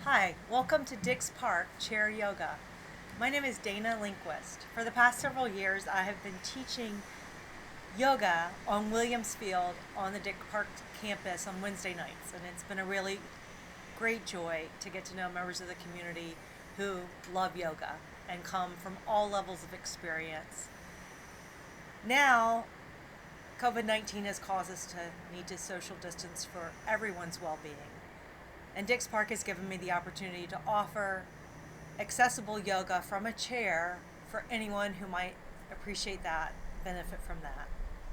Hi, welcome to Dix Park Chair Yoga. My name is Dana Linquist. For the past several years, I have been teaching yoga on Williams Field on the Dix Park campus on Wednesday nights, and it's been a really great joy to get to know members of the community who love yoga and come from all levels of experience. Now, COVID-19 has caused us to need to social distance for everyone's well-being. And Dix Park has given me the opportunity to offer accessible yoga from a chair for anyone who might appreciate that, benefit from that.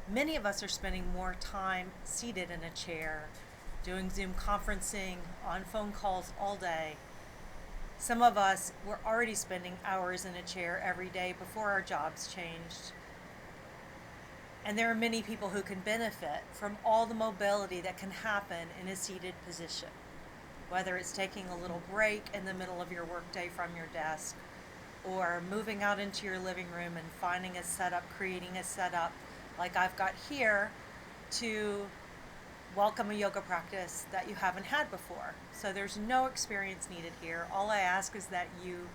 Many of us are spending more time seated in a chair, doing Zoom conferencing, on phone calls all day. Some of us were already spending hours in a chair every day before our jobs changed. And there are many people who can benefit from all the mobility that can happen in a seated position. Whether it's taking a little break in the middle of your workday from your desk, or moving out into your living room and finding a setup, creating a setup like I've got here to welcome a yoga practice that you haven't had before. So there's no experience needed here. All I ask is that you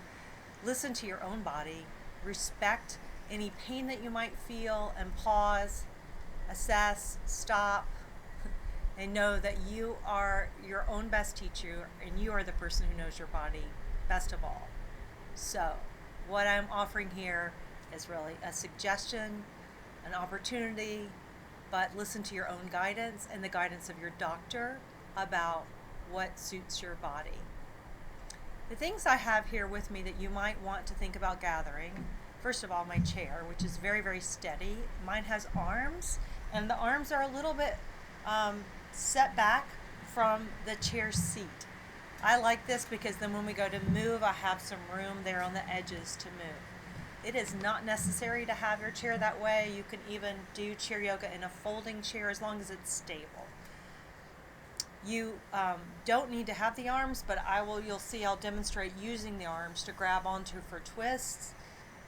listen to your own body, respect any pain that you might feel, and pause, assess, stop, and know that you are your own best teacher and you are the person who knows your body best of all. So, what I'm offering here is really a suggestion, an opportunity, but listen to your own guidance and the guidance of your doctor about what suits your body. The things I have here with me that you might want to think about gathering, first of all, my chair, which is very, very steady. Mine has arms, and the arms are a little bit set back from the chair seat. I like this because then when we go to move, I have some room there on the edges to move. It is not necessary to have your chair that way. You can even do chair yoga in a folding chair as long as it's stable. You don't need to have the arms, but you'll see I'll demonstrate using the arms to grab onto for twists.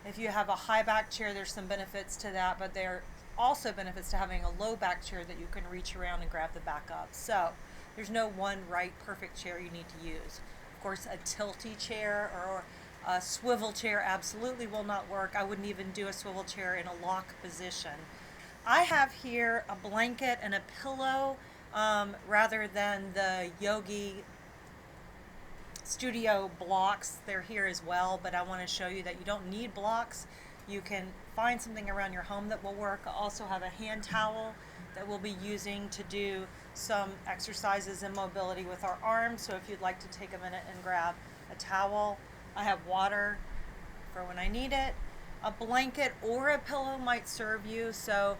If you have a high back chair, there's some benefits to that, but there are also benefits to having a low back chair that you can reach around and grab the back up. So there's no one right perfect chair you need to use. Of course, a tilty chair or a swivel chair absolutely will not work. I wouldn't even do a swivel chair in a lock position. I have here a blanket and a pillow rather than the yogi studio blocks. They're here as well, but I want to show you that you don't need blocks. You can find something around your home that will work. I also have a hand towel that we'll be using to do some exercises in mobility with our arms. So if you'd like to take a minute and grab a towel, I have water for when I need it. A blanket or a pillow might serve you. So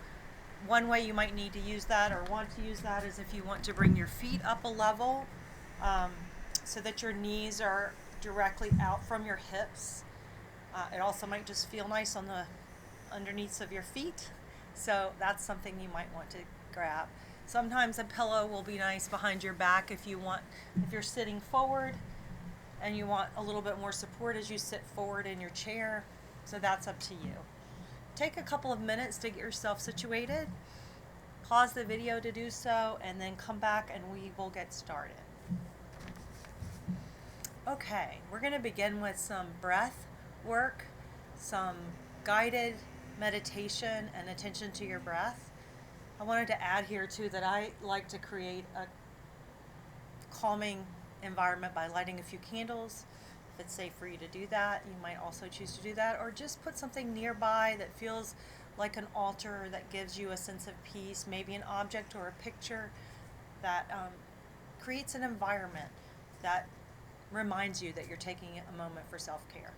one way you might need to use that or want to use that is if you want to bring your feet up a level so that your knees are directly out from your hips. It also might just feel nice on the underneath of your feet. So that's something you might want to grab. Sometimes a pillow will be nice behind your back if you're sitting forward and you want a little bit more support as you sit forward in your chair. So that's up to you. Take a couple of minutes to get yourself situated. Pause the video to do so and then come back and we will get started. Okay, we're going to begin with some breath work, some guided meditation and attention to your breath. I wanted to add here too that I like to create a calming environment by lighting a few candles. If it's safe for you to do that, you might also choose to do that, or just put something nearby that feels like an altar that gives you a sense of peace, maybe an object or a picture that creates an environment that reminds you that you're taking a moment for self-care.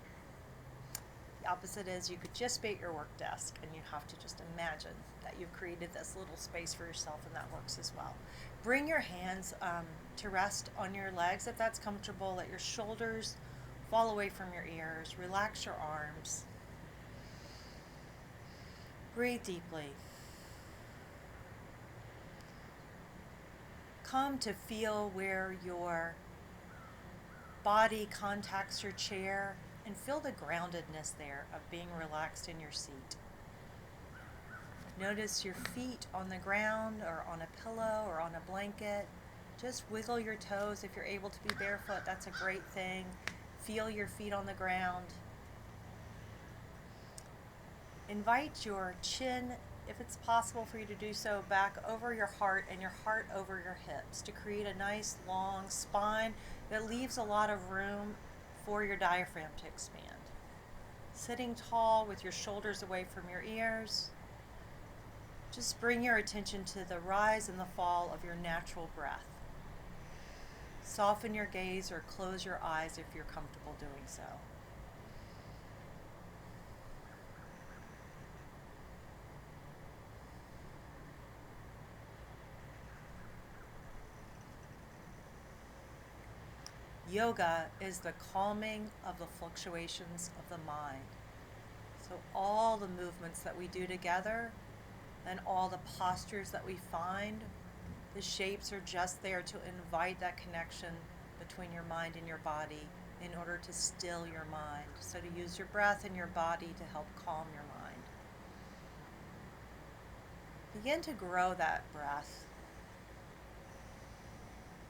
The opposite is you could just be at your work desk and you have to just imagine that you've created this little space for yourself, and that works as well. Bring your hands to rest on your legs if that's comfortable. Let your shoulders fall away from your ears. Relax your arms. Breathe deeply. Come to feel where your body contacts your chair and feel the groundedness there of being relaxed in your seat. Notice your feet on the ground or on a pillow or on a blanket. Just wiggle your toes. If you're able to be barefoot, that's a great thing. Feel your feet on the ground. Invite your chin, if it's possible for you to do so, back over your heart and your heart over your hips to create a nice long spine that leaves a lot of room for your diaphragm to expand. Sitting tall with your shoulders away from your ears, just bring your attention to the rise and the fall of your natural breath. Soften your gaze or close your eyes if you're comfortable doing so. Yoga is the calming of the fluctuations of the mind. So all the movements that we do together and all the postures that we find, the shapes are just there to invite that connection between your mind and your body in order to still your mind. So to use your breath and your body to help calm your mind. Begin to grow that breath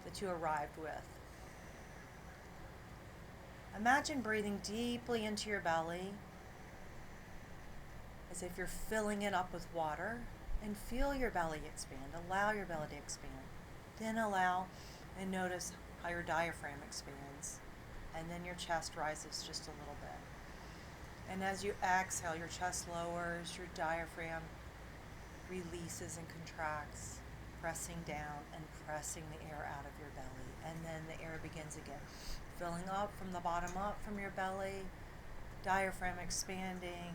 that you arrived with. Imagine breathing deeply into your belly as if you're filling it up with water, and feel your belly expand. Allow your belly to expand. Then allow and notice how your diaphragm expands, and then your chest rises just a little bit. And as you exhale, your chest lowers, your diaphragm releases and contracts, pressing down and pressing the air out of your belly. And then the air begins again, filling up from the bottom up from your belly, diaphragm expanding,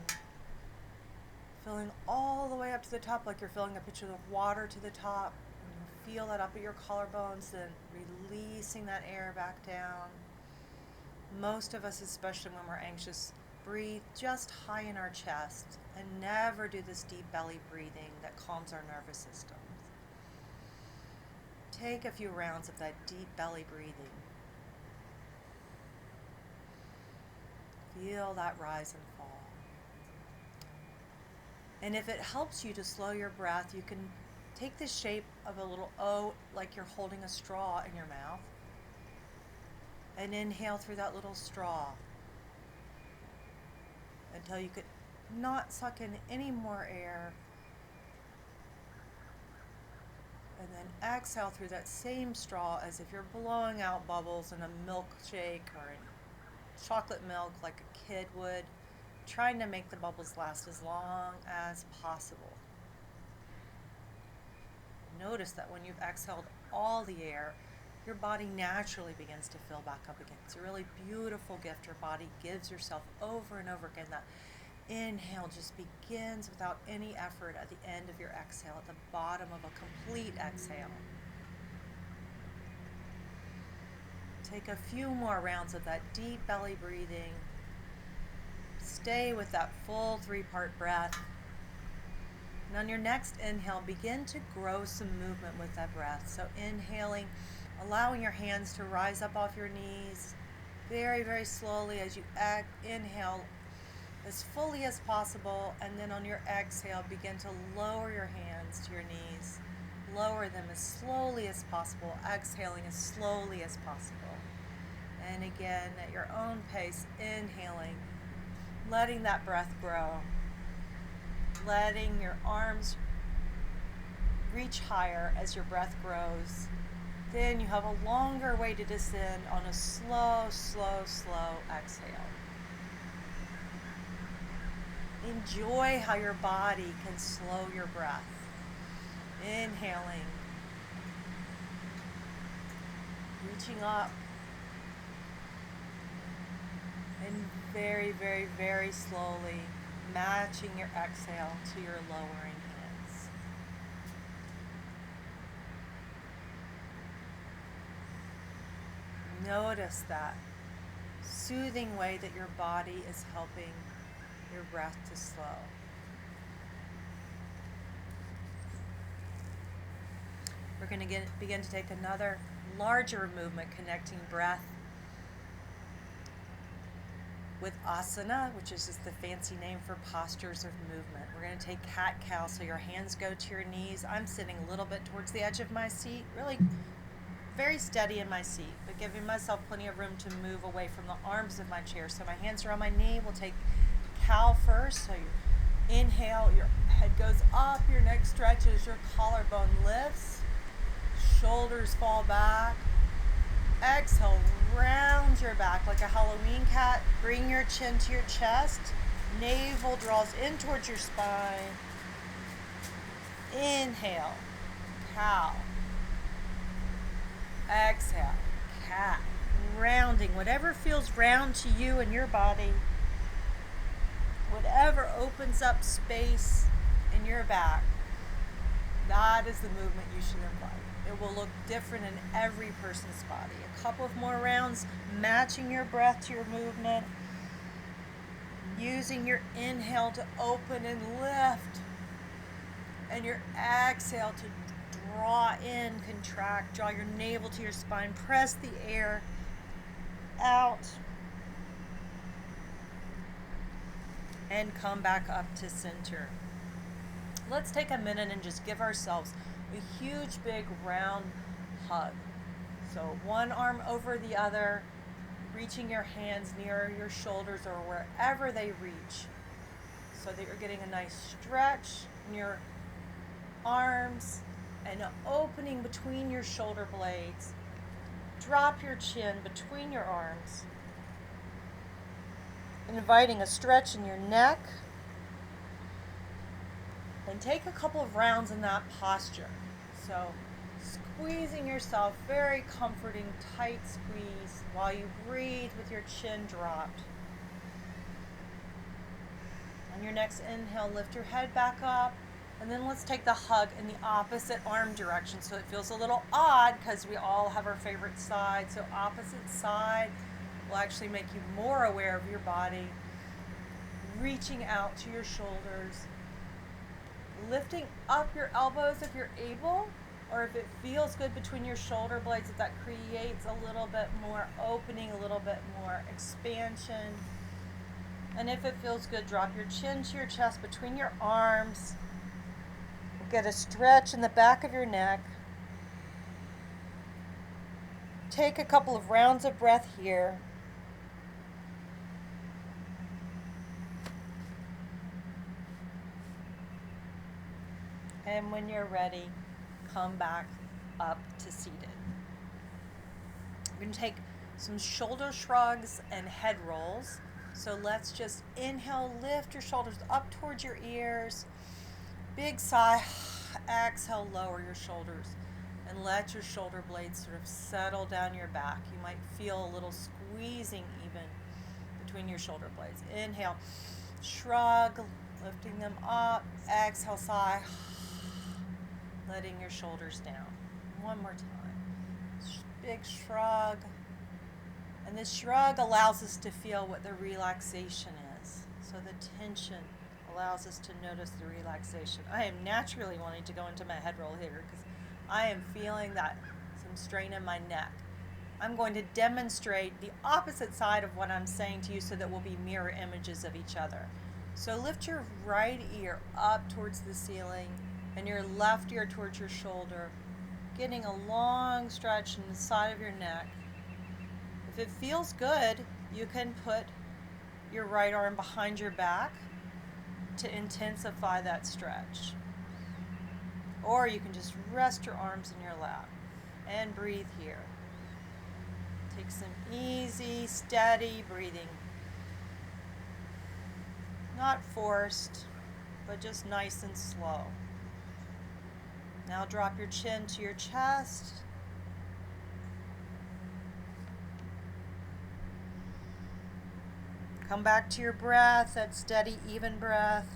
filling all the way up to the top like you're filling a pitcher of water to the top. And you feel that up at your collarbones, then releasing that air back down. Most of us, especially when we're anxious, breathe just high in our chest and never do this deep belly breathing that calms our nervous system. Take a few rounds of that deep belly breathing. Feel that rise and fall. And if it helps you to slow your breath, you can take the shape of a little O, like you're holding a straw in your mouth, and inhale through that little straw until you could not suck in any more air. And then exhale through that same straw as if you're blowing out bubbles in a milkshake or in chocolate milk like a kid would, trying to make the bubbles last as long as possible. Notice that when you've exhaled all the air, your body naturally begins to fill back up again. It's a really beautiful gift your body gives yourself over and over again. That inhale just begins without any effort at the end of your exhale, at the bottom of a complete exhale. Take a few more rounds of that deep belly breathing. Stay with that full 3-part breath. And on your next inhale, begin to grow some movement with that breath. So inhaling, allowing your hands to rise up off your knees very, very slowly as you inhale as fully as possible, and then on your exhale, begin to lower your hands to your knees. Lower them as slowly as possible, exhaling as slowly as possible. And again, at your own pace, inhaling, letting that breath grow, letting your arms reach higher as your breath grows. Then you have a longer way to descend on a slow, slow, slow exhale. Enjoy how your body can slow your breath. Inhaling, reaching up, and very, very, very slowly matching your exhale to your lowering hands. Notice that soothing way that your body is helping your breath to slow. We're going to begin to take another larger movement connecting breath with asana, which is just the fancy name for postures of movement. We're going to take cat-cow, so your hands go to your knees. I'm sitting a little bit towards the edge of my seat, really very steady in my seat, but giving myself plenty of room to move away from the arms of my chair. So my hands are on my knee. We'll take cow first. So you inhale, your head goes up, your neck stretches, your collarbone lifts, shoulders fall back. Exhale, round your back like a Halloween cat. Bring your chin to your chest. Navel draws in towards your spine. Inhale, cow. Exhale, cat. Rounding, whatever feels round to you and your body. Whatever opens up space in your back, that is the movement you should invite. It will look different in every person's body. A couple of more rounds, matching your breath to your movement. Using your inhale to open and lift. And your exhale to draw in, contract. Draw your navel to your spine. Press the air out. And come back up to center. Let's take a minute and just give ourselves a huge, big, round hug. So one arm over the other, reaching your hands near your shoulders or wherever they reach, so that you're getting a nice stretch in your arms and an opening between your shoulder blades. Drop your chin between your arms, inviting a stretch in your neck. And take a couple of rounds in that posture. So squeezing yourself, very comforting, tight squeeze while you breathe with your chin dropped. On your next inhale, lift your head back up. And then let's take the hug in the opposite arm direction. So it feels a little odd because we all have our favorite side. So opposite side will actually make you more aware of your body. Reaching out to your shoulders. Lifting up your elbows if you're able, or if it feels good between your shoulder blades, if that creates a little bit more opening, a little bit more expansion. And if it feels good, drop your chin to your chest between your arms. Get a stretch in the back of your neck. Take a couple of rounds of breath here. And when you're ready, come back up to seated. We're going to take some shoulder shrugs and head rolls. So let's just inhale, lift your shoulders up towards your ears. Big sigh. Exhale, lower your shoulders. And let your shoulder blades sort of settle down your back. You might feel a little squeezing even between your shoulder blades. Inhale, shrug, lifting them up. Exhale, sigh. Letting your shoulders down. One more time. Big shrug. And this shrug allows us to feel what the relaxation is. So the tension allows us to notice the relaxation. I am naturally wanting to go into my head roll here because I am feeling that some strain in my neck. I'm going to demonstrate the opposite side of what I'm saying to you so that we'll be mirror images of each other. So lift your right ear up towards the ceiling and your left ear towards your shoulder, getting a long stretch in the side of your neck. If it feels good, you can put your right arm behind your back to intensify that stretch. Or you can just rest your arms in your lap and breathe here. Take some easy, steady breathing. Not forced, but just nice and slow. Now drop your chin to your chest. Come back to your breath, that steady, even breath.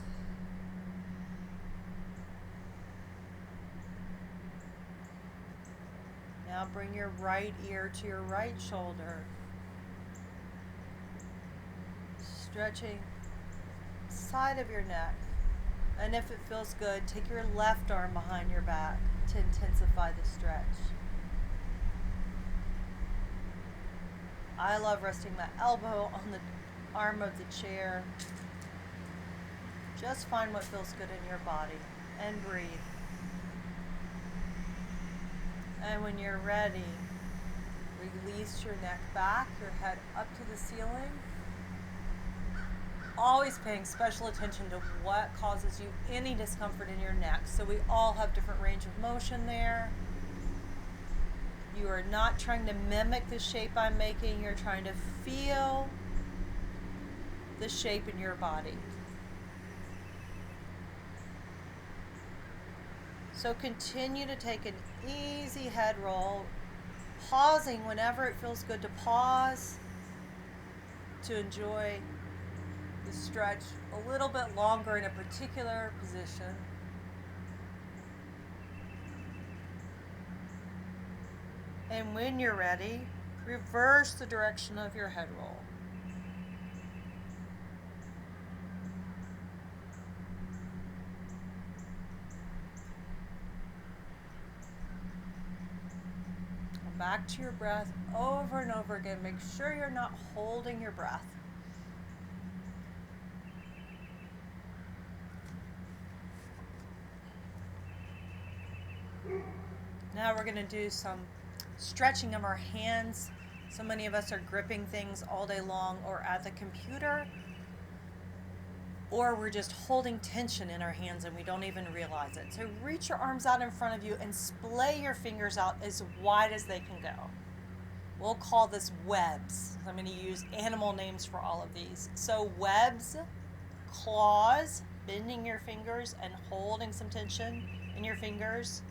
Now bring your right ear to your right shoulder. Stretching side of your neck. And if it feels good, take your left arm behind your back to intensify the stretch. I love resting my elbow on the arm of the chair. Just find what feels good in your body and breathe. And when you're ready, Release your neck back, your head up to the ceiling. Always paying special attention to what causes you any discomfort in your neck. So we all have different range of motion there. You are not trying to mimic the shape I'm making. You're trying to feel the shape in your body. So continue to take an easy head roll, pausing whenever it feels good to pause, to enjoy the stretch a little bit longer in a particular position. And when you're ready, reverse the direction of your head roll. Come back to your breath over and over again. Make sure you're not holding your breath. Now we're going to do some stretching of our hands. So many of us are gripping things all day long or at the computer, or we're just holding tension in our hands and we don't even realize it. So reach your arms out in front of you and splay your fingers out as wide as they can go. We'll call this webs. I'm going to use animal names for all of these. So webs, claws, bending your fingers and holding some tension in your fingers.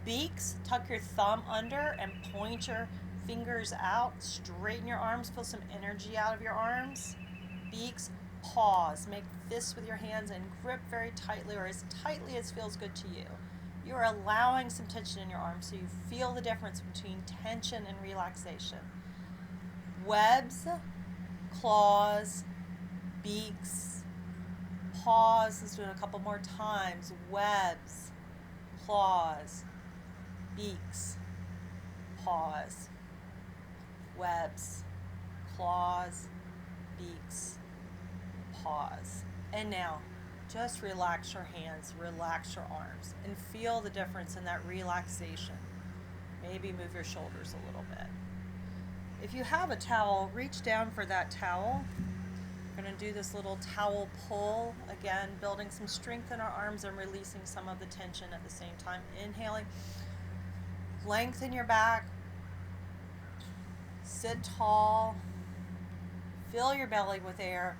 Beaks, tuck your thumb under and point your fingers out. Straighten your arms, feel some energy out of your arms. Beaks, paws, make fists with your hands and grip very tightly or as tightly as feels good to you. You're allowing some tension in your arms so you feel the difference between tension and relaxation. Webs, claws, beaks, paws. Let's do it a couple more times. Webs, claws, beaks, paws, webs, claws, beaks, paws. And now, just relax your hands, relax your arms, and feel the difference in that relaxation. Maybe move your shoulders a little bit. If you have a towel, reach down for that towel. We're going to do this little towel pull, again, building some strength in our arms and releasing some of the tension at the same time. Inhaling. Lengthen your back, sit tall, fill your belly with air.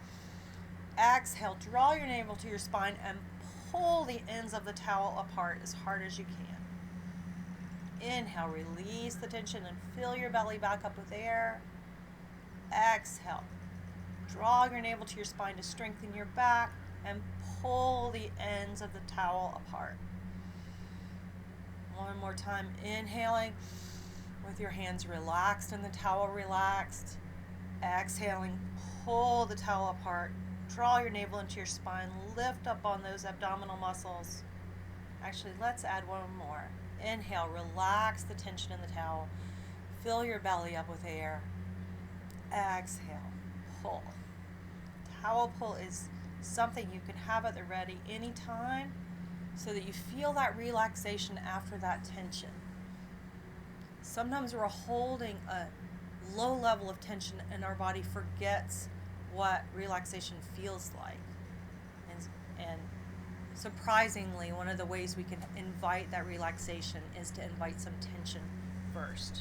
Exhale, draw your navel to your spine and pull the ends of the towel apart as hard as you can. Inhale, release the tension and fill your belly back up with air. Exhale, draw your navel to your spine to strengthen your back and pull the ends of the towel apart. One more time, inhaling with your hands relaxed and the towel relaxed. Exhaling, pull the towel apart. Draw your navel into your spine. Lift up on those abdominal muscles. Actually, let's add one more. Inhale, relax the tension in the towel. Fill your belly up with air. Exhale, pull. Towel pull is something you can have at the ready anytime, so that you feel that relaxation after that tension. Sometimes we're holding a low level of tension and our body forgets what relaxation feels like. And surprisingly, one of the ways we can invite that relaxation is to invite some tension first.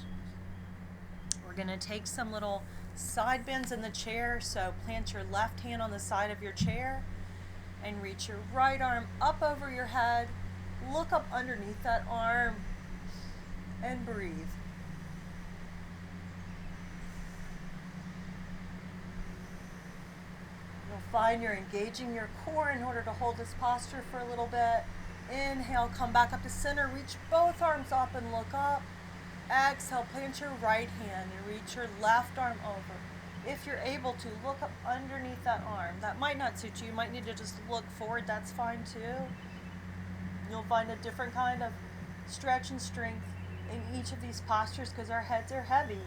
We're going to take some little side bends in the chair, so plant your left hand on the side of your chair and reach your right arm up over your head. Look up underneath that arm and breathe. You'll find you're engaging your core in order to hold this posture for a little bit. Inhale, come back up to center, reach both arms up and look up. Exhale, plant your right hand and reach your left arm over. If you're able to, look up underneath that arm. That might not suit you. You might need to just look forward. That's fine too. You'll find a different kind of stretch and strength in each of these postures because our heads are heavy.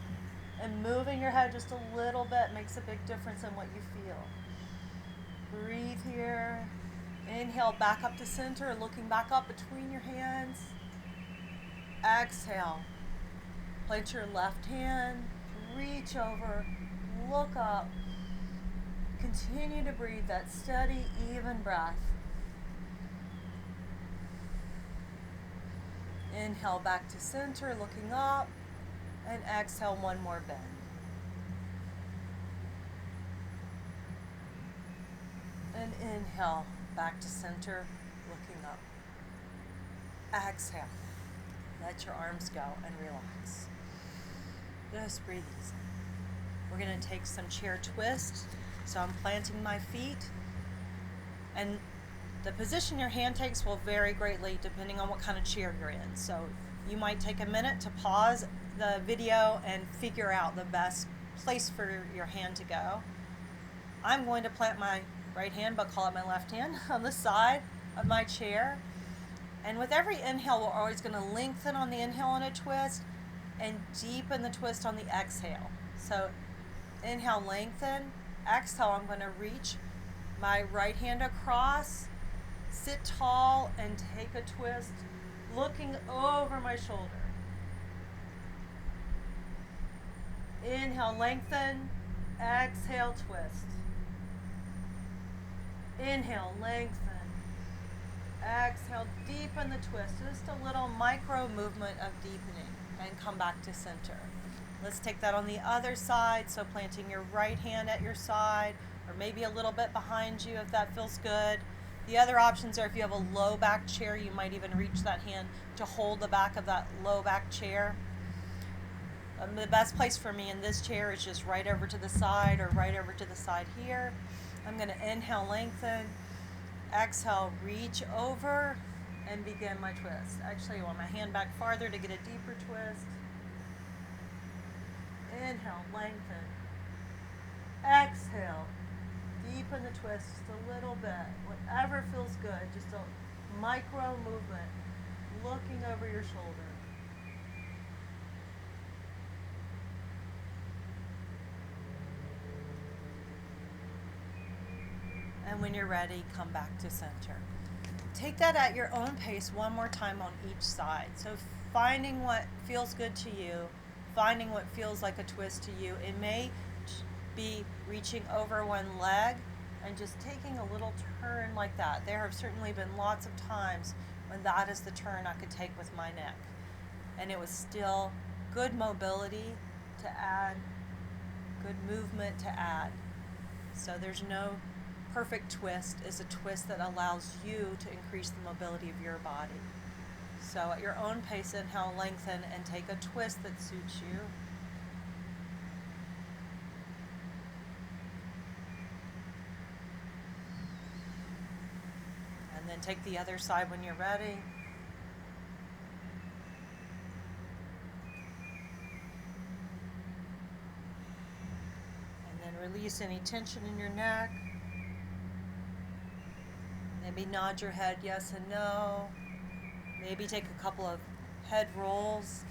And moving your head just a little bit makes a big difference in what you feel. Breathe here. Inhale, back up to center, looking back up between your hands. Exhale. Place your left hand, reach over, look up. Continue to breathe that steady, even breath. Inhale back to center, looking up, and exhale one more bend. And inhale back to center, looking up. Exhale. Let your arms go and relax. Just breathe easy. We're going to take some chair twists. So I'm planting my feet, and the position your hand takes will vary greatly depending on what kind of chair you're in. So you might take a minute to pause the video and figure out the best place for your hand to go. I'm going to plant my right hand, but call it my left hand, on the side of my chair. And with every inhale, we're always going to lengthen on the inhale on a twist and deepen the twist on the exhale. So inhale, lengthen. Exhale, I'm going to reach my right hand across, sit tall, and take a twist, looking over my shoulder. Inhale, lengthen. Exhale, twist. Inhale, lengthen. Exhale, deepen the twist. Just a little micro movement of deepening, and come back to center. Let's take that on the other side. So planting your right hand at your side, or maybe a little bit behind you if that feels good. The other options are if you have a low back chair, you might even reach that hand to hold the back of that low back chair. The best place for me in this chair is just right over to the side, or right over to the side here. I'm going to inhale, lengthen. Exhale, reach over and begin my twist. Actually, I want my hand back farther to get a deeper twist. Inhale, lengthen. Exhale, deepen the twist just a little bit. Whatever feels good, just a micro movement, looking over your shoulder. And when you're ready, come back to center. Take that at your own pace one more time on each side. So finding what feels good to you, finding what feels like a twist to you. It may be reaching over one leg and just taking a little turn like that. There have certainly been lots of times when that is the turn I could take with my neck. And it was still good mobility to add, good movement to add. So there's no perfect twist. It's a twist that allows you to increase the mobility of your body. So at your own pace, inhale, lengthen, and take a twist that suits you. And then take the other side when you're ready. And then release any tension in your neck. Maybe nod your head yes and no. Maybe take a couple of head rolls.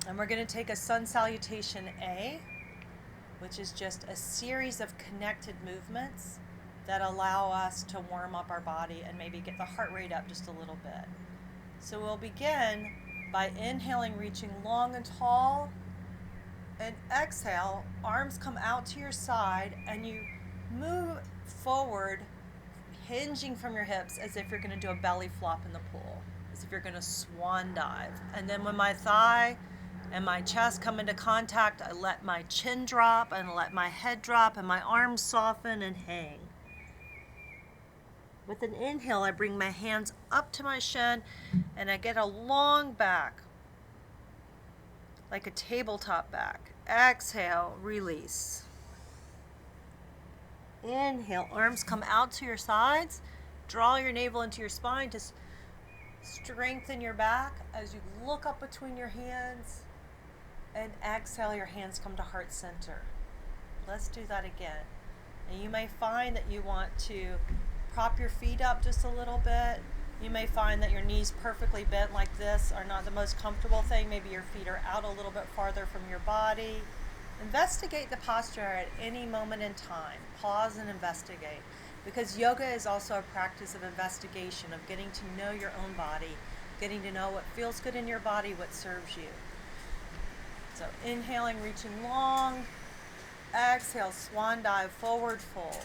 And we're going to take a sun salutation A, which is just a series of connected movements that allow us to warm up our body and maybe get the heart rate up just a little bit. So we'll begin by inhaling, reaching long and tall, and exhale, arms come out to your side, and you move forward, hinging from your hips as if you're going to do a belly flop in the pool, as if you're going to swan dive. And then when my thigh and my chest come into contact, I let my chin drop and let my head drop and my arms soften and hang. With an inhale, I bring my hands up to my shin and I get a long back, like a tabletop back. Exhale, release. Inhale, arms come out to your sides. Draw your navel into your spine to strengthen your back as you look up between your hands. And exhale, your hands come to heart center. Let's do that again. And you may find that you want to prop your feet up just a little bit. You may find that your knees perfectly bent like this are not the most comfortable thing. Maybe your feet are out a little bit farther from your body. Investigate the posture at any moment in time. Pause and investigate. because yoga is also a practice of investigation, of getting to know your own body, getting to know what feels good in your body, what serves you. So inhaling, reaching long. Exhale, swan dive, forward fold.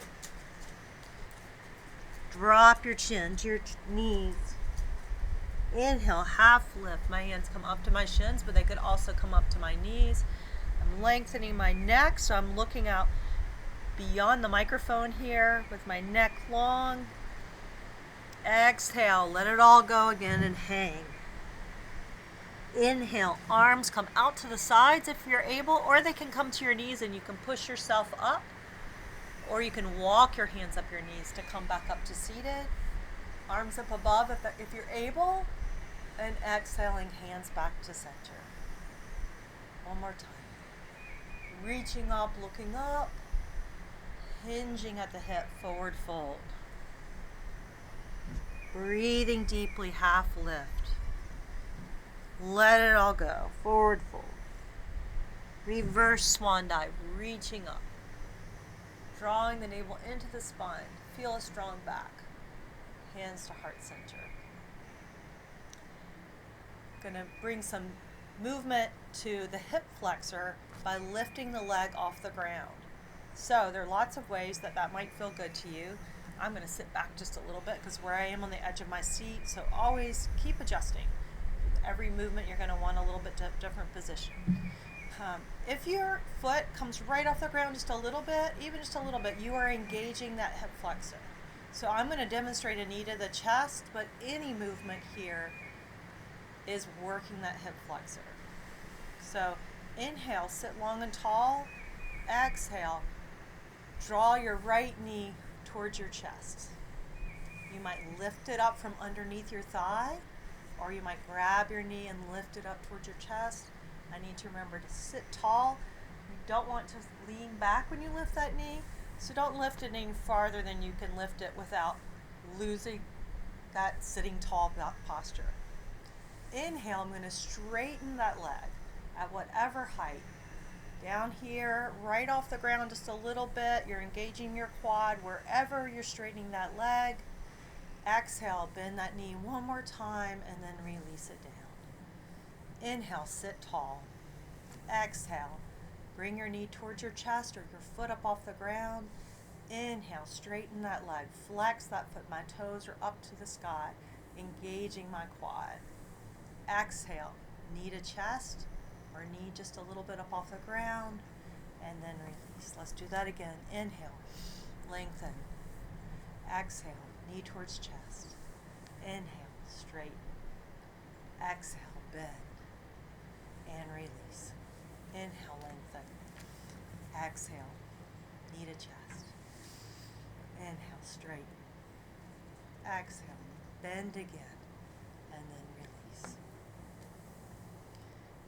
Drop your chin to your knees. Inhale, half lift. My hands come up to my shins, but they could also come up to my knees. I'm lengthening my neck, so I'm looking out beyond the microphone here with my neck long. Exhale, let it all go again and hang. Inhale, arms come out to the sides if you're able, or they can come to your knees and you can push yourself up, or you can walk your hands up your knees to come back up to seated. Arms up above if you're able, and exhaling, hands back to center. One more time. Reaching up, looking up, hinging at the hip, forward fold. Breathing deeply, half lift. Let it all go, forward fold. Reverse swan dive, reaching up. Drawing the navel into the spine. Feel a strong back. Hands to heart center. Gonna bring some movement to the hip flexor by lifting the leg off the ground. So there are lots of ways that might feel good to you. I'm gonna sit back just a little bit because where I am on the edge of my seat, so always keep adjusting. With every movement you're gonna want a little bit different position. If your foot comes right off the ground just a little bit, even just a little bit, you are engaging that hip flexor. So I'm going to demonstrate a knee to the chest, but any movement here is working that hip flexor. So inhale, sit long and tall. Exhale, draw your right knee towards your chest. You might lift it up from underneath your thigh, or you might grab your knee and lift it up towards your chest. I need to remember to sit tall. You don't want to lean back when you lift that knee, so don't lift it any farther than you can lift it without losing that sitting tall posture. Inhale, I'm going to straighten that leg at whatever height. Down here, right off the ground just a little bit. You're engaging your quad wherever you're straightening that leg. Exhale, bend that knee one more time and then release it down. Inhale, sit tall. Exhale, bring your knee towards your chest or your foot up off the ground. Inhale, straighten that leg. Flex that foot. My toes are up to the sky, engaging my quad. Exhale, knee to chest or knee just a little bit up off the ground, and then release. Let's do that again. Inhale, lengthen. Exhale, knee towards chest. Inhale, straighten. Exhale, bend. And release. Inhale, lengthen. Exhale, knee to chest. Inhale, straighten. Exhale, bend again, and then release.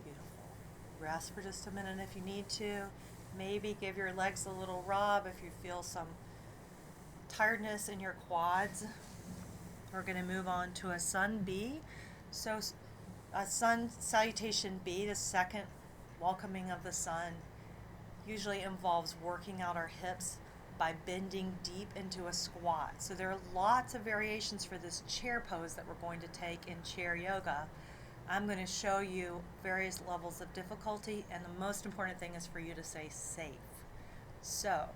Beautiful. Rest for just a minute if you need to. Maybe give your legs a little rub if you feel some tiredness in your quads. We're going to move on to a sun B. So a sun salutation B, the second welcoming of the sun, usually involves working out our hips by bending deep into a squat. So there are lots of variations for this chair pose that we're going to take in chair yoga. I'm going to show you various levels of difficulty, and the most important thing is for you to stay safe. So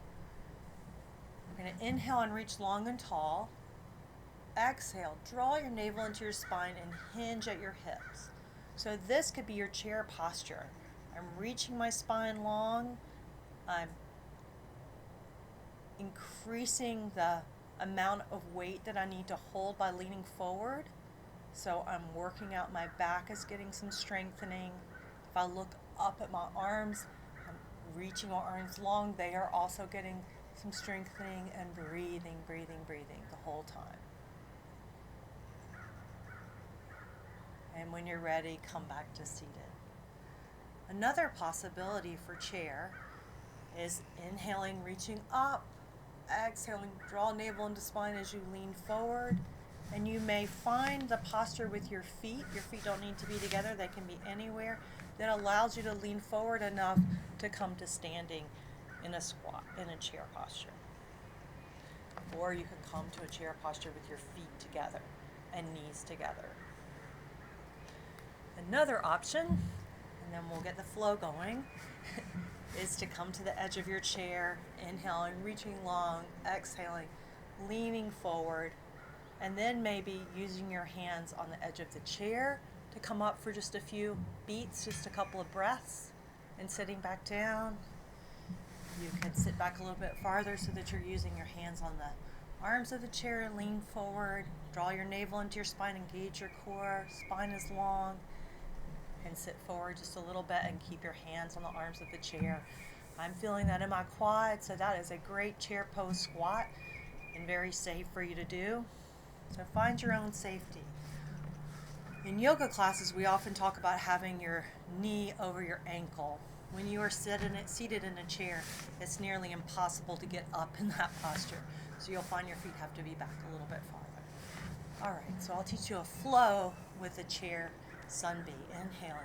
we're going to inhale and reach long and tall. Exhale, draw your navel into your spine and hinge at your hips. So this could be your chair posture. I'm reaching my spine long. I'm increasing the amount of weight that I need to hold by leaning forward. So I'm working out my back is getting some strengthening. If I look up at my arms, I'm reaching my arms long. They are also getting some strengthening, and breathing the whole time. And when you're ready, come back to seated. Another possibility for chair is inhaling, reaching up, exhaling, draw navel into spine as you lean forward. And you may find the posture with your feet. Your feet don't need to be together, they can be anywhere. That allows you to lean forward enough to come to standing in a squat, in a chair posture. Or you can come to a chair posture with your feet together and knees together. Another option, and then we'll get the flow going, is to come to the edge of your chair, inhaling, reaching long, exhaling, leaning forward, and then maybe using your hands on the edge of the chair to come up for just a few beats, just a couple of breaths, and sitting back down. You can sit back a little bit farther so that you're using your hands on the arms of the chair, lean forward, draw your navel into your spine, engage your core, spine is long, and sit forward just a little bit and keep your hands on the arms of the chair. I'm feeling that in my quad, so that is a great chair pose squat and very safe for you to do. So find your own safety. In yoga classes, we often talk about having your knee over your ankle. When you are seated in a chair, it's nearly impossible to get up in that posture. So you'll find your feet have to be back a little bit farther. All right, so I'll teach you a flow with the chair sun B. Inhaling,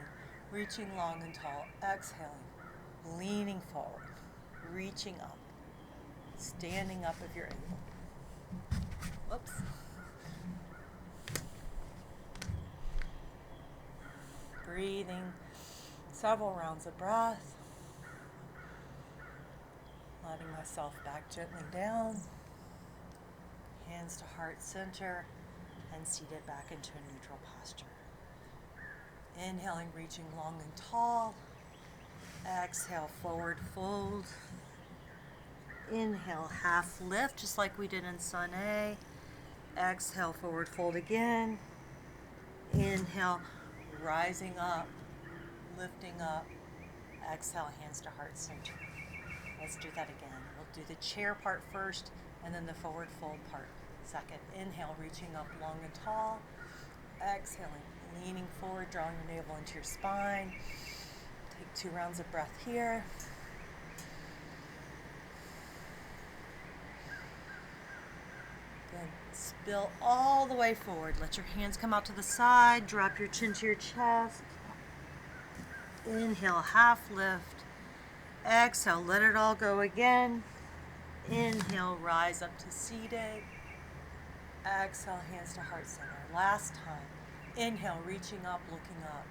reaching long and tall. Exhaling, leaning forward, reaching up, standing up if you're able. Whoops. Breathing several rounds of breath. Letting myself back gently down. Hands to heart center and seated back into a neutral posture. Inhaling, reaching long and tall. Exhale, forward fold. Inhale, half lift, just like we did in Sun A. Exhale, forward fold again. Inhale, rising up, lifting up. Exhale, hands to heart center. Let's do that again. We'll do the chair part first and then the forward fold part second. Inhale, reaching up long and tall. Exhaling, leaning forward, drawing your navel into your spine. Take 2 rounds of breath here. Then spill all the way forward. Let your hands come out to the side. Drop your chin to your chest. Inhale, half lift. Exhale, let it all go again. Inhale, rise up to seated. Exhale, hands to heart center. Last time. Inhale, reaching up, looking up.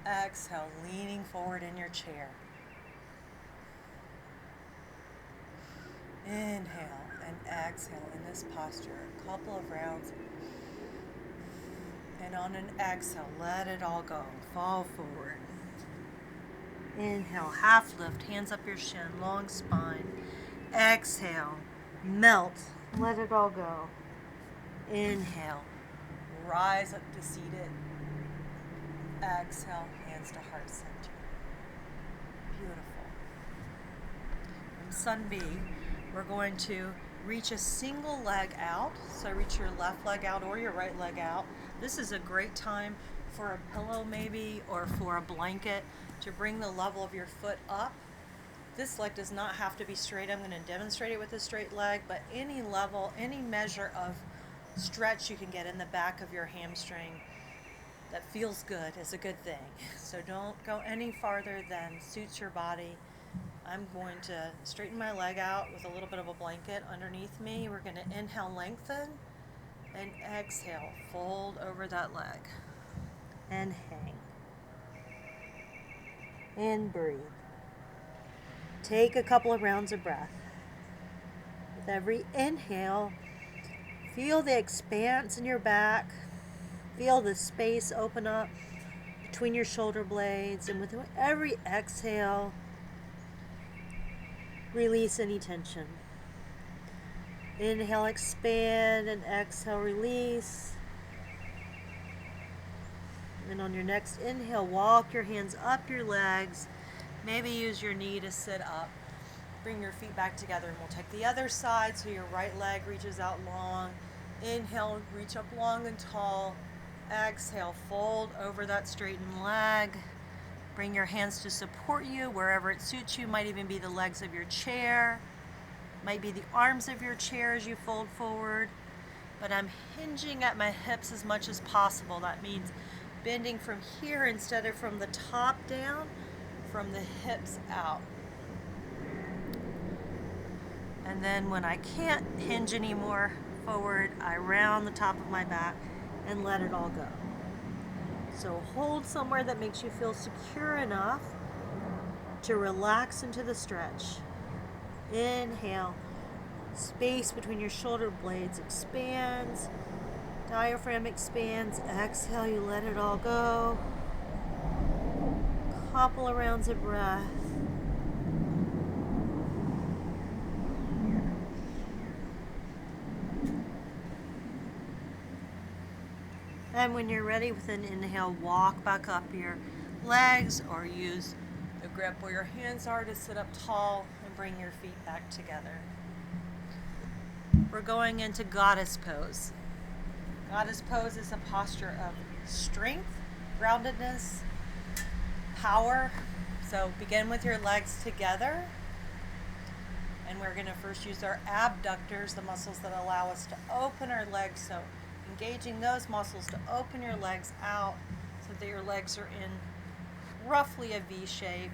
Exhale, leaning forward in your chair. Inhale and exhale in this posture. A couple of rounds. And on an exhale, let it all go. Fall forward. Inhale, half lift, hands up your shin, long spine. Exhale, melt, let it all go. Inhale, rise up to seated. Exhale, hands to heart center. Beautiful. From Sun B, we're going to reach a single leg out. So reach your left leg out or your right leg out. This is a great time for a pillow maybe or for a blanket to bring the level of your foot up. This leg does not have to be straight. I'm going to demonstrate it with a straight leg, but any level, any measure of stretch you can get in the back of your hamstring that feels good is a good thing. So don't go any farther than suits your body. I'm going to straighten my leg out with a little bit of a blanket underneath me. We're going to inhale, lengthen, and exhale, fold over that leg, and hang. And breathe. Take a couple of rounds of breath. With every inhale, feel the expanse in your back. Feel the space open up between your shoulder blades. And with every exhale, release any tension. Inhale, expand, and exhale, release. And on your next inhale, walk your hands up your legs. Maybe use your knee to sit up. Bring your feet back together, and we'll take the other side so your right leg reaches out long. Inhale, reach up long and tall. Exhale, fold over that straightened leg. Bring your hands to support you wherever it suits you. Might even be the legs of your chair. Might be the arms of your chair as you fold forward. But I'm hinging at my hips as much as possible. That means bending from here instead of from the top down, from the hips out. And then when I can't hinge anymore forward, I round the top of my back and let it all go. So hold somewhere that makes you feel secure enough to relax into the stretch. Inhale, space between your shoulder blades expands, diaphragm expands. Exhale, you let it all go. Couple of rounds of breath. And when you're ready with an inhale, walk back up your legs or use the grip where your hands are to sit up tall and bring your feet back together. We're going into goddess pose. Goddess pose is a posture of strength, groundedness, power. So begin with your legs together. And we're going to first use our abductors, the muscles that allow us to open our legs. So engaging those muscles to open your legs out so that your legs are in roughly a V shape.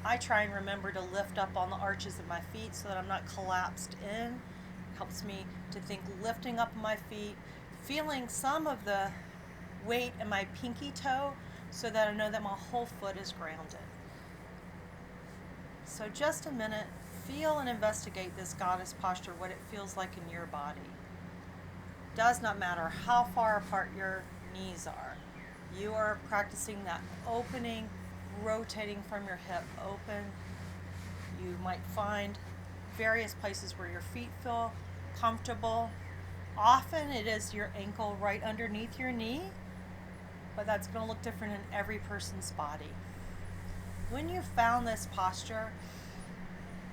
I try and remember to lift up on the arches of my feet so that I'm not collapsed in. It helps me to think lifting up my feet, feeling some of the weight in my pinky toe so that I know that my whole foot is grounded. So just a minute, feel and investigate this goddess posture, what it feels like in your body. Does not matter how far apart your knees are. You are practicing that opening, rotating from your hip open. You might find various places where your feet feel comfortable. Often it is your ankle right underneath your knee, but that's going to look different in every person's body. When you've found this posture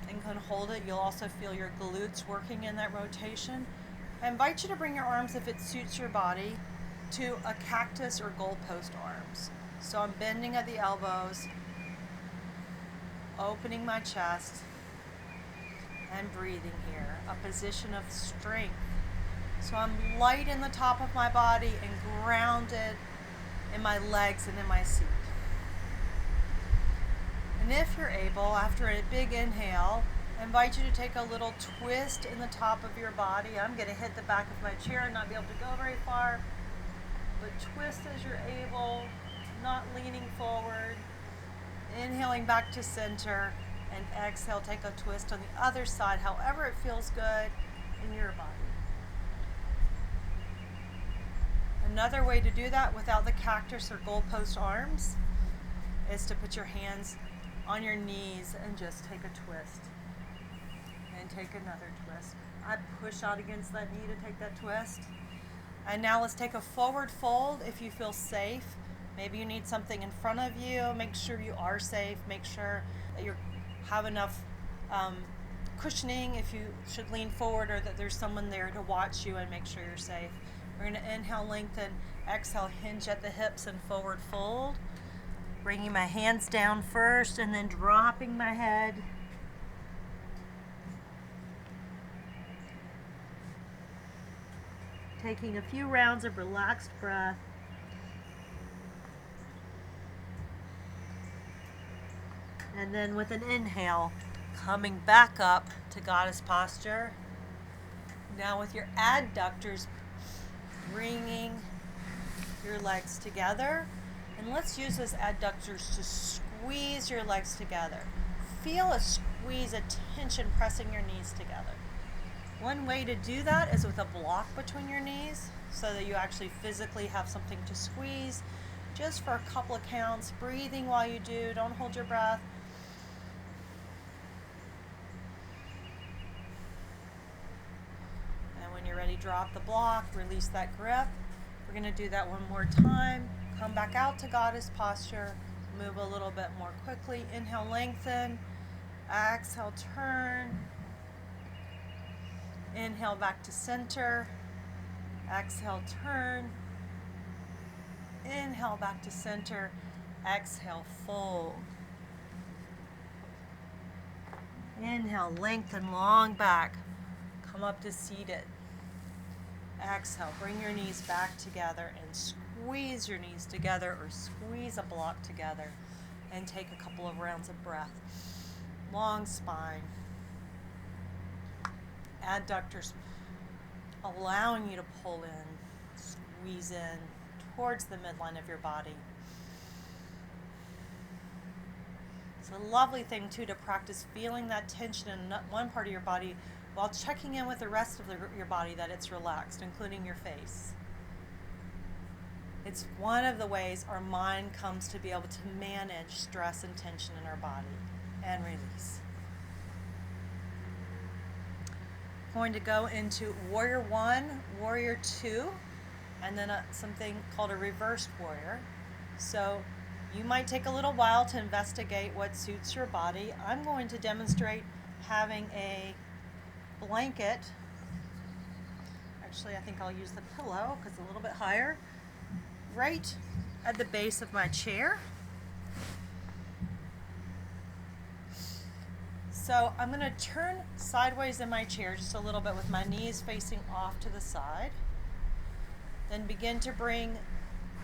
and can hold it, you'll also feel your glutes working in that rotation. I invite you to bring your arms, if it suits your body, to a cactus or goalpost arms. So I'm bending at the elbows, opening my chest, and breathing here. A position of strength. So I'm light in the top of my body and grounded in my legs and in my seat. And if you're able, after a big inhale, I invite you to take a little twist in the top of your body. I'm going to hit the back of my chair and not be able to go very far. But twist as you're able, not leaning forward. Inhaling back to center, and exhale, take a twist on the other side, however it feels good in your body. Another way to do that without the cactus or goalpost arms is to put your hands on your knees and just take a twist. And take another twist. I push out against that knee to take that twist. And now let's take a forward fold if you feel safe. Maybe you need something in front of you. Make sure you are safe. Make sure that you have enough cushioning if you should lean forward, or that there's someone there to watch you and make sure you're safe. We're going to inhale, lengthen, exhale, hinge at the hips and forward fold. Bringing my hands down first and then dropping my head. Taking a few rounds of relaxed breath. And then with an inhale, coming back up to goddess posture. Now with your adductors, bringing your legs together. And let's use those adductors to squeeze your legs together. Feel a squeeze, a tension pressing your knees together. One way to do that is with a block between your knees so that you actually physically have something to squeeze. Just for a couple of counts, breathing while you do, don't hold your breath. And when you're ready, drop the block, release that grip. We're going to do that one more time. Come back out to goddess posture, move a little bit more quickly. Inhale, lengthen, exhale, turn. Inhale back to center, exhale, turn. Inhale back to center, exhale, fold. Inhale, lengthen, long back, come up to seated. Exhale, bring your knees back together and squeeze your knees together or squeeze a block together and take a couple of rounds of breath. Long spine. adductors, allowing you to pull in, squeeze in towards the midline of your body. It's a lovely thing too to practice feeling that tension in one part of your body while checking in with the rest of your body that it's relaxed, including your face. It's one of the ways our mind comes to be able to manage stress and tension in our body and release. Going to go into Warrior 1, Warrior 2, and then something called a reversed warrior. So you might take a little while to investigate what suits your body. I'm going to demonstrate having a blanket. Actually, I think I'll use the pillow because it's a little bit higher. Right at the base of my chair. So I'm going to turn sideways in my chair just a little bit with my knees facing off to the side. Then begin to bring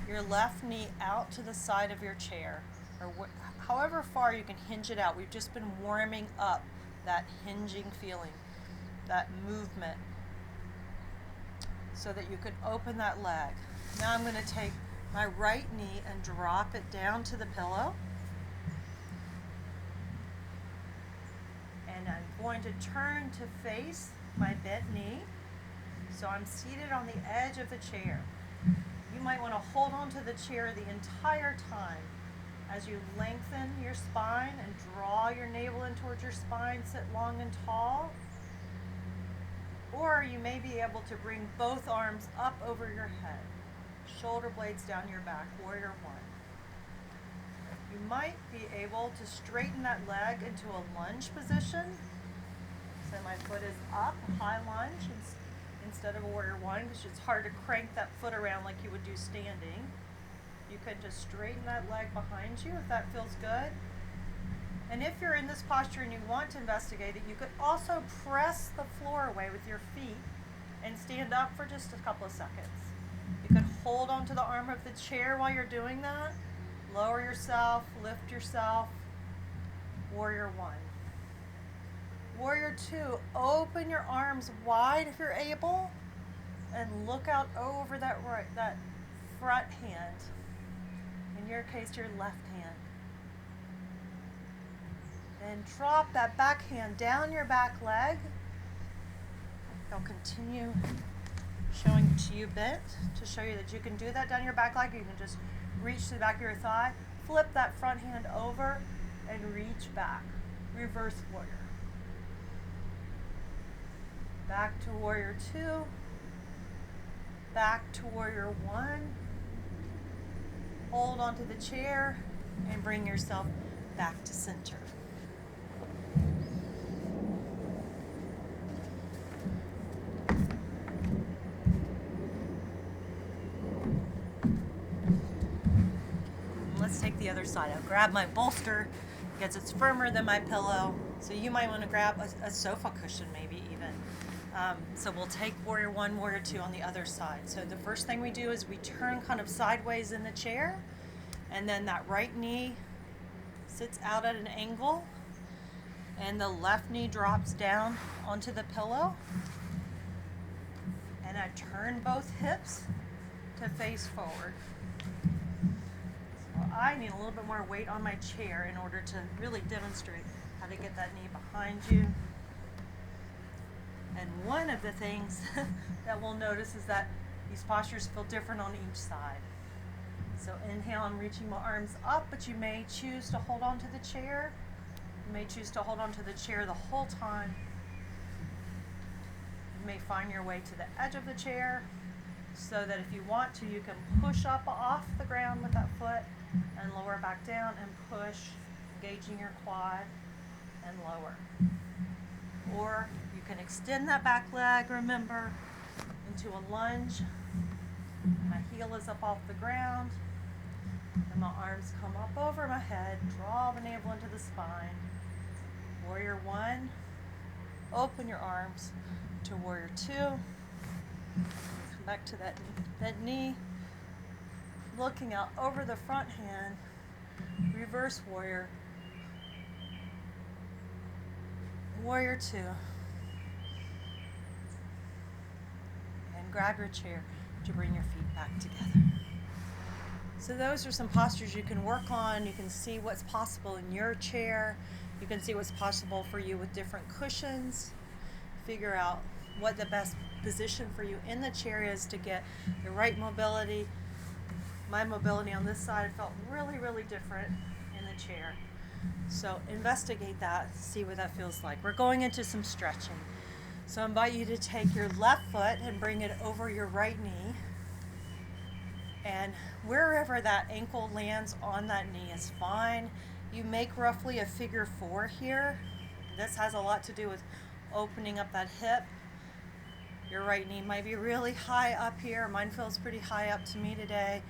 your left knee out to the side of your chair, or however far you can hinge it out. We've just been warming up that hinging feeling, that movement, so that you could open that leg. Now I'm going to take my right knee and drop it down to the pillow. And I'm going to turn to face my bent knee. So I'm seated on the edge of the chair. You might want to hold on to the chair the entire time as you lengthen your spine and draw your navel in towards your spine, sit long and tall. Or you may be able to bring both arms up over your head, shoulder blades down your back, Warrior 1. You might be able to straighten that leg into a lunge position. So my foot is up, high lunge, instead of a Warrior 1, because it's hard to crank that foot around like you would do standing. You could just straighten that leg behind you if that feels good. And if you're in this posture and you want to investigate it, you could also press the floor away with your feet and stand up for just a couple of seconds. You could hold onto the arm of the chair while you're doing that. Lower yourself, lift yourself. Warrior 1. Warrior 2, open your arms wide if you're able and look out over that front hand. In your case, your left hand. And drop that back hand down your back leg. I'll continue showing it to you bent to show you that you can do that down your back leg. You can just reach to the back of your thigh, flip that front hand over, and reach back. Reverse warrior. Back to Warrior 2. Back to Warrior 1. Hold onto the chair and bring yourself back to center. Let's take the other side. I'll grab my bolster because it's firmer than my pillow. So you might want to grab a sofa cushion maybe even. So we'll take Warrior 1, Warrior 2 on the other side. So the first thing we do is we turn kind of sideways in the chair, and then that right knee sits out at an angle, and the left knee drops down onto the pillow. And I turn both hips to face forward. So I need a little bit more weight on my chair in order to really demonstrate how to get that knee behind you. And one of the things that we'll notice is that these postures feel different on each side. So inhale, I'm reaching my arms up, but you may choose to hold on to the chair. You may choose to hold on to the chair the whole time. You may find your way to the edge of the chair so that if you want to, you can push up off the ground with that foot and lower back down and push, engaging your quad and lower. Or you can extend that back leg, remember, into a lunge. My heel is up off the ground, and my arms come up over my head, draw the navel into the spine. Warrior 1, open your arms to Warrior 2. Come back to that bent knee, looking out over the front hand, reverse warrior. Warrior 2. grab your chair to bring your feet back together. So those are some postures you can work on. You can see what's possible in your chair. You can see what's possible for you with different cushions. Figure out what the best position for you in the chair is to get the right mobility. My mobility on this side felt really, really different in the chair. So investigate that, see what that feels like. We're going into some stretching. So I invite you to take your left foot and bring it over your right knee. And wherever that ankle lands on that knee is fine. You make roughly a figure 4 here. This has a lot to do with opening up that hip. Your right knee might be really high up here. Mine feels pretty high up to me today.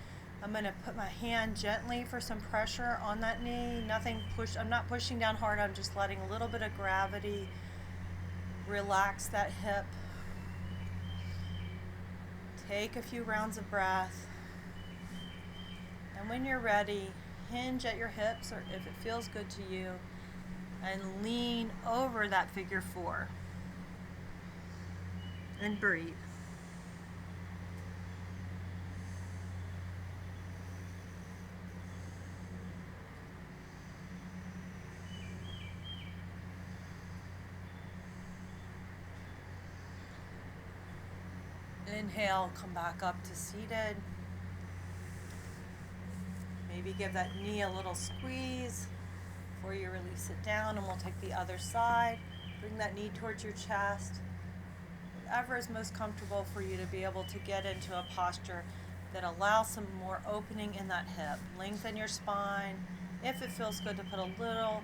I'm going to put my hand gently for some pressure on that knee. I'm not pushing down hard. I'm just letting a little bit of gravity relax that hip. Take a few rounds of breath. And when you're ready, hinge at your hips, or if it feels good to you, and lean over that figure 4. And breathe. Inhale, come back up to seated. Maybe give that knee a little squeeze before you release it down, and we'll take the other side. Bring that knee towards your chest. Whatever is most comfortable for you to be able to get into a posture that allows some more opening in that hip. Lengthen your spine. If it feels good, to put a little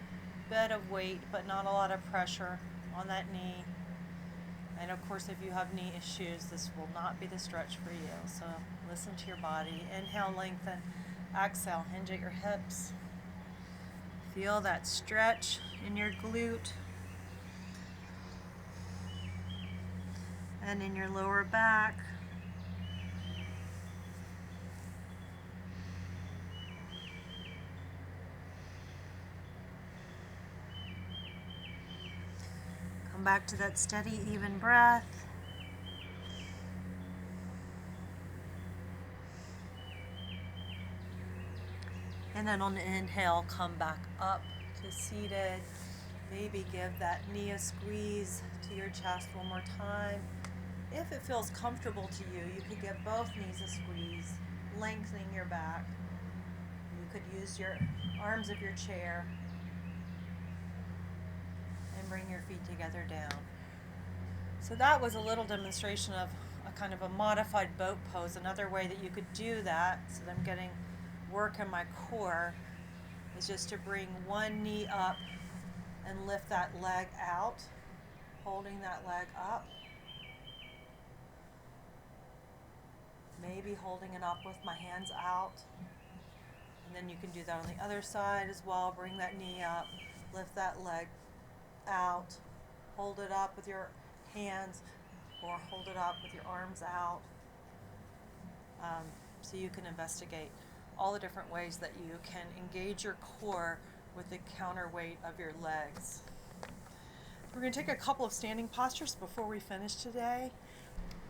bit of weight, but not a lot of pressure on that knee. And of course, if you have knee issues, this will not be the stretch for you. So listen to your body. Inhale, lengthen. Exhale, hinge at your hips. Feel that stretch in your glute and in your lower back. Come back to that steady, even breath. And then on the inhale, come back up to seated. Maybe give that knee a squeeze to your chest one more time. If it feels comfortable to you, you could give both knees a squeeze, lengthening your back. You could use your arms of your chair and bring your feet together down. So that was a little demonstration of a kind of a modified boat pose. Another way that you could do that, so that I'm getting work in my core, is just to bring one knee up and lift that leg out, holding that leg up. Maybe holding it up with my hands out. And then you can do that on the other side as well. Bring that knee up, lift that leg out, hold it up with your hands, or hold it up with your arms out. So you can investigate all the different ways that you can engage your core with the counterweight of your legs. We're going to take a couple of standing postures before we finish today.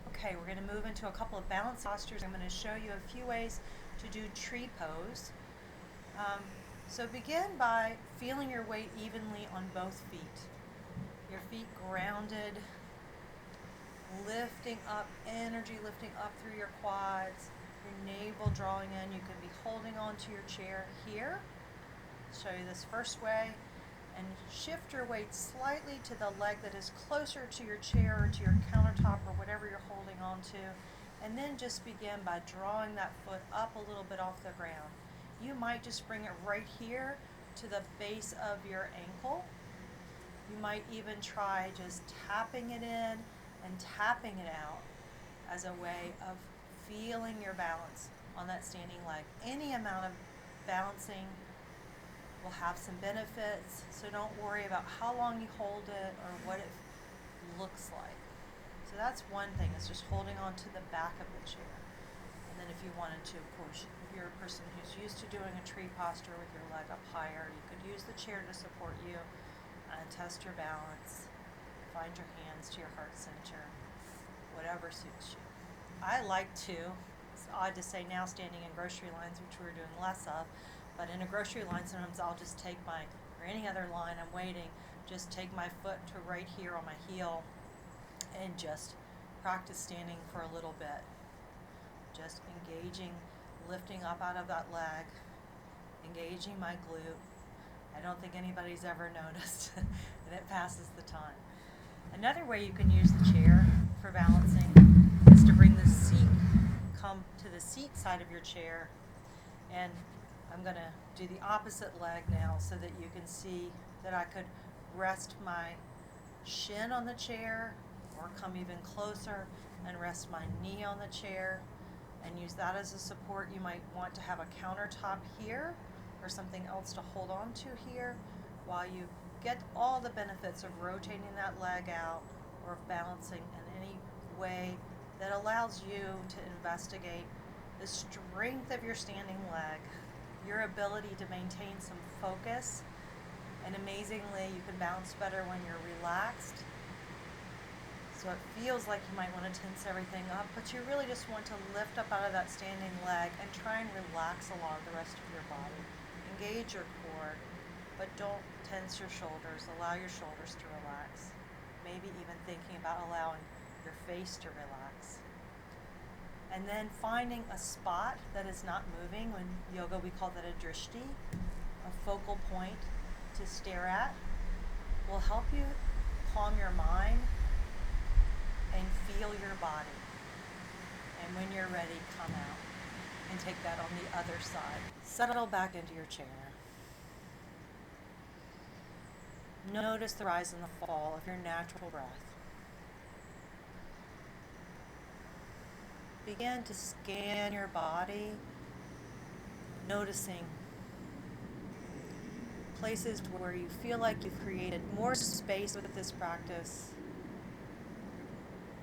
Okay, we're going to move into a couple of balance postures. I'm going to show you a few ways to do tree pose. So begin by feeling your weight evenly on both feet. Your feet grounded, lifting up, energy lifting up through your quads, your navel drawing in. You can be holding onto your chair here. Show you this first way, and shift your weight slightly to the leg that is closer to your chair or to your countertop or whatever you're holding onto, and then just begin by drawing that foot up a little bit off the ground. You might just bring it right here to the base of your ankle. You might even try just tapping it in and tapping it out as a way of feeling your balance on that standing leg. Any amount of balancing will have some benefits, so don't worry about how long you hold it or what it looks like. So that's one thing, is just holding on to the back of the chair. And then if you wanted to, of course, if you're a person who's used to doing a tree posture with your leg up higher, you could use the chair to support you and test your balance. Find your hands to your heart center, whatever suits you. I like to, it's odd to say now standing in grocery lines, which we're doing less of, but in a grocery line sometimes I'll just take my, or any other line I'm waiting, just take my foot to right here on my heel and just practice standing for a little bit. Just engaging, lifting up out of that leg, engaging my glute. I don't think anybody's ever noticed, and it passes the time. Another way you can use the chair for balancing is to bring the seat, come to the seat side of your chair, and I'm going to do the opposite leg now so that you can see that I could rest my shin on the chair or come even closer and rest my knee on the chair and use that as a support. You might want to have a countertop here or something else to hold on to here while you get all the benefits of rotating that leg out or balancing in any way that allows you to investigate the strength of your standing leg, your ability to maintain some focus, and amazingly you can balance better when you're relaxed. So it feels like you might want to tense everything up, but you really just want to lift up out of that standing leg and try and relax along the rest of your body. Engage your core, but don't tense your shoulders. Allow your shoulders to relax. Maybe even thinking about allowing your face to relax. And then finding a spot that is not moving. In yoga we call that a drishti, a focal point to stare at, will help you calm your mind and feel your body. And when you're ready, come out and take that on the other side. Settle back into your chair. Notice the rise and the fall of your natural breath. Begin to scan your body, noticing places where you feel like you've created more space with this practice,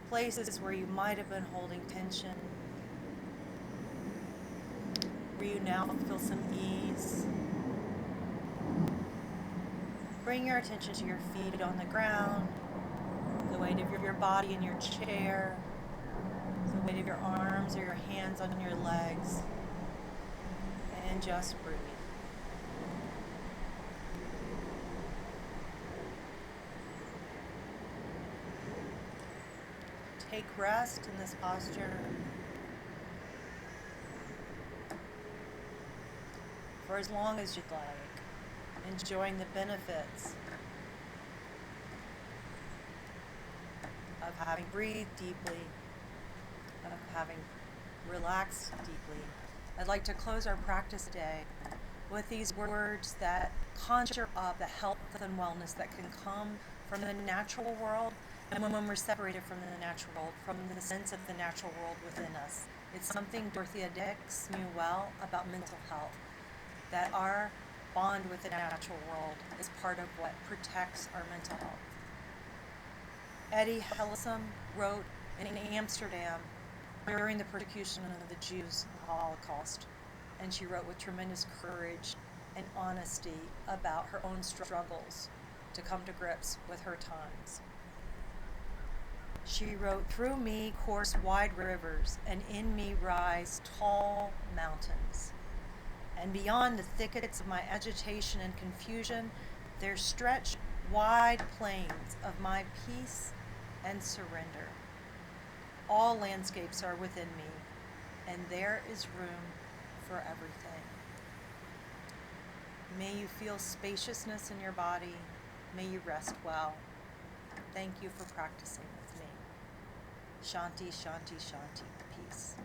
places where you might have been holding tension, where you now feel some ease. Bring your attention to your feet on the ground, the weight of your body in your chair, the weight of your arms or your hands on your legs, and just breathe. Take rest in this posture for as long as you'd like, enjoying the benefits of having breathed deeply, of having relaxed deeply. I'd like to close our practice today with these words that conjure up the health and wellness that can come from the natural world, and when we're separated from the natural world, from the sense of the natural world within us. It's something Dorothea Dix knew well about mental health, that our bond with the natural world is part of what protects our mental health. Eddie Hillesum wrote in Amsterdam during the persecution of the Jews in the Holocaust, and she wrote with tremendous courage and honesty about her own struggles to come to grips with her times. She wrote, "Through me course wide rivers, and in me rise tall mountains. And beyond the thickets of my agitation and confusion, there stretch wide plains of my peace and surrender. All landscapes are within me, and there is room for everything." May you feel spaciousness in your body. May you rest well. Thank you for practicing with me. Shanti, Shanti, Shanti. Peace.